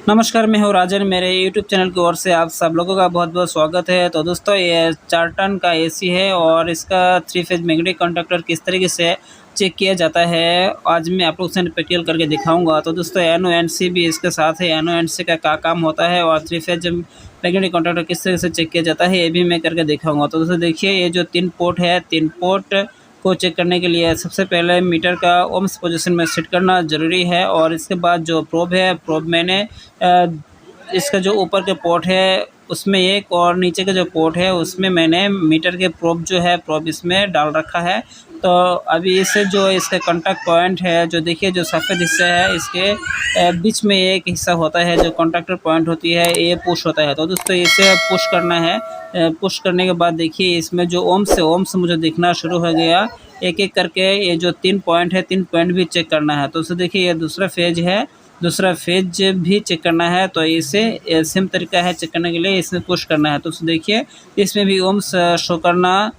नमस्कार, मैं हूँ राजन। मेरे यूट्यूब चैनल की ओर से आप सब लोगों का बहुत-बहुत स्वागत है। तो दोस्तों, ये 4 टन का एसी है और इसका 3 फेज़ मैग्नेटिक कंडक्टर किस तरीके से चेक किया जाता है, आज मैं आप लोग से प्रैक्टिकल करके दिखाऊँगा। तो दोस्तों, एनओएनसी भी इसके साथ है। एनओएनसी का क्या काम होता है और 3 फेज़ मैग्नेटिक कंडक्टर किस तरह से चेक किया जाता है, ये भी मैं करके दिखाऊँगा। तो दोस्तों देखिए, ये जो 3 पोर्ट है, 3 पोर्ट को चेक करने के लिए सबसे पहले मीटर का ओम्स पोजीशन में सेट करना ज़रूरी है और इसके बाद जो प्रोब है, प्रोब मैंने इसका जो ऊपर के पोर्ट है उसमें एक और नीचे का जो पोर्ट है उसमें मैंने मीटर के प्रोब जो है प्रोब इसमें डाल रखा है। तो अभी इसे जो इसका कॉन्टैक्ट पॉइंट है, जो देखिए जो सफ़ेद हिस्सा है इसके बीच में एक हिस्सा होता है जो कॉन्टैक्टर पॉइंट होती है, ये पुश होता है। तो दोस्तों इसे पुश करना है। पुश करने के बाद देखिए इसमें जो ओम्स मुझे दिखना शुरू हो गया। एक-एक करके ये जो 3 पॉइंट है, 3 पॉइंट भी चेक करना है। तो उससे देखिए ये दूसरा फेज़ है, दूसरा फेज भी चेक करना है। तो इसे सेम तरीका है चेक करने के लिए, इसमें पुश करना है। तो देखिए इसमें भी ओम्स शो करना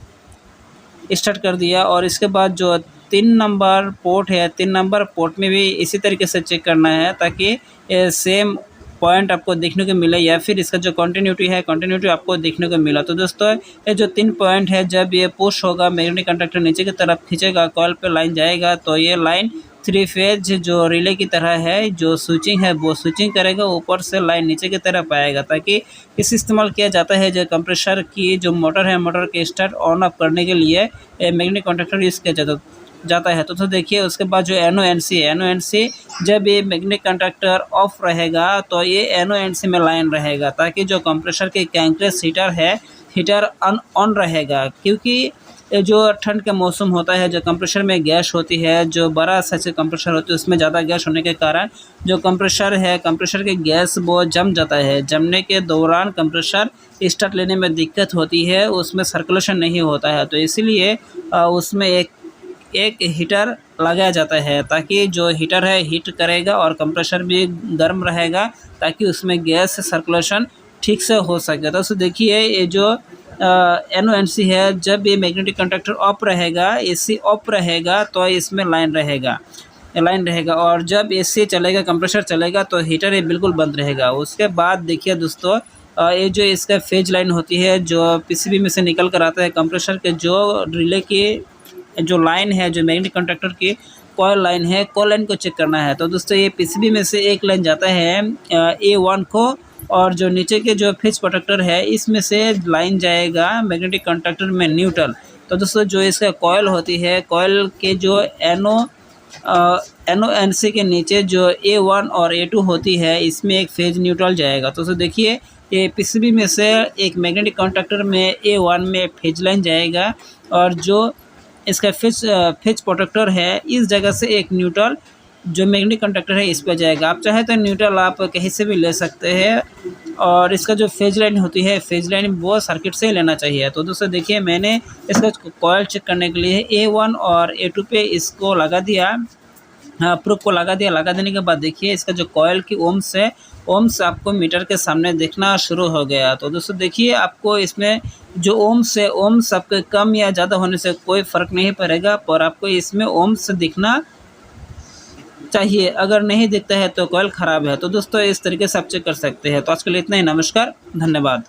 स्टार्ट कर दिया और इसके बाद जो 3 नंबर पोर्ट है, 3 नंबर पोर्ट में भी इसी तरीके से चेक करना है ताकि सेम पॉइंट आपको देखने को मिले या फिर इसका जो कंटिन्यूटी है, कंटिन्यूटी आपको देखने को मिला। तो दोस्तों, ये जो 3 पॉइंट है, जब ये पुश होगा, मैग्नेटिक कंडक्टर नीचे की तरफ खींचेगा, कॉइल पे लाइन जाएगा, तो ये लाइन 3 फेज जो रिले की तरह है, जो स्विचिंग है वो स्विचिंग करेगा, ऊपर से लाइन नीचे की तरफ आएगा ताकि इसे इस्तेमाल किया जाता है जो कंप्रेसर की जो मोटर है, मोटर के स्टार्ट ऑन ऑफ करने के लिए मैग्नेटिक कंडक्टर यूज़ किया जाता है। तो देखिए उसके बाद जो एनओएनसी है, एनओएनसी जब ये मैग्नेटिक कंडक्टर ऑफ रहेगा तो ये एनओएनसी में लाइन रहेगा ताकि जो कंप्रेसर के क्रैंककेस हीटर है, हीटर ऑन रहेगा। क्योंकि ये जो ठंड का मौसम होता है, जो कंप्रेसर में गैस होती है, जो बड़ा साइज का कंप्रेसर होती है उसमें ज़्यादा गैस होने के कारण जो कंप्रेसर है, कंप्रेसर के गैस वो जम जाता है। जमने के दौरान कंप्रेसर स्टार्ट लेने में दिक्कत होती है, उसमें सर्कुलेशन नहीं होता है। तो इसीलिए उसमें एक हीटर लगाया जाता है ताकि जो हीटर है हीट करेगा और कंप्रेसर भी गर्म रहेगा ताकि उसमें गैस सर्कुलेशन ठीक से हो सके। तो देखिए ये जो एनओएनसी है, जब ये मैग्नेटिक कंडक्टर ऑफ रहेगा, एसी ऑफ रहेगा तो इसमें लाइन रहेगा और जब एसी चलेगा, कंप्रेसर चलेगा तो हीटर ये बिल्कुल बंद रहेगा। उसके बाद देखिए दोस्तों, ये जो इसका फेज लाइन होती है जो पीसीबी में से निकल कर आता है, कंप्रेसर के जो रिले की जो लाइन है, जो मैग्नेटिक कंडक्टर की कॉइल लाइन है, कॉइल लाइन को चेक करना है। तो दोस्तों ये पीसीबी में से एक लाइन जाता है A1 को और जो नीचे के जो फेज प्रोटेक्टर है इसमें से लाइन जाएगा मैग्नेटिक कंडक्टर में न्यूट्रल। तो दोस्तों जो इसका कॉइल होती है, कॉइल के जो एनओएनसी के नीचे जो A1 और A2 होती है, इसमें एक फेज न्यूट्रल जाएगा। तो देखिए ये पीसीबी में से एक मैग्नेटिक कंडक्टर में A1 में फेज लाइन जाएगा और जो इसका फेज प्रोटेक्टर है इस जगह से एक न्यूट्रल जो मैग्नेटिक कंडक्टर है इस पर जाएगा। आप चाहे तो न्यूट्रल आप कहीं से भी ले सकते हैं और इसका जो फेज लाइन होती है, फेज लाइन वो सर्किट से ही लेना चाहिए। तो दोस्तों देखिए मैंने इसका कॉइल चेक करने के लिए A1 और A2 पे इसको लगा दिया, प्रूफ को लगा दिया। लगा देने के बाद देखिए इसका जो कॉइल की ओम्स है, ओम्स आपको मीटर के सामने दिखना शुरू हो गया। तो दोस्तों देखिए आपको इसमें जो ओम्स है, ओम्स आपके कम या ज़्यादा होने से कोई फ़र्क नहीं पड़ेगा, पर आपको इसमें ओम्स दिखना चाहिए। अगर नहीं दिखता है तो कॉइल ख़राब है। तो दोस्तों इस तरीके से आप चेक कर सकते हैं। तो आज के लिए इतना ही। नमस्कार, धन्यवाद।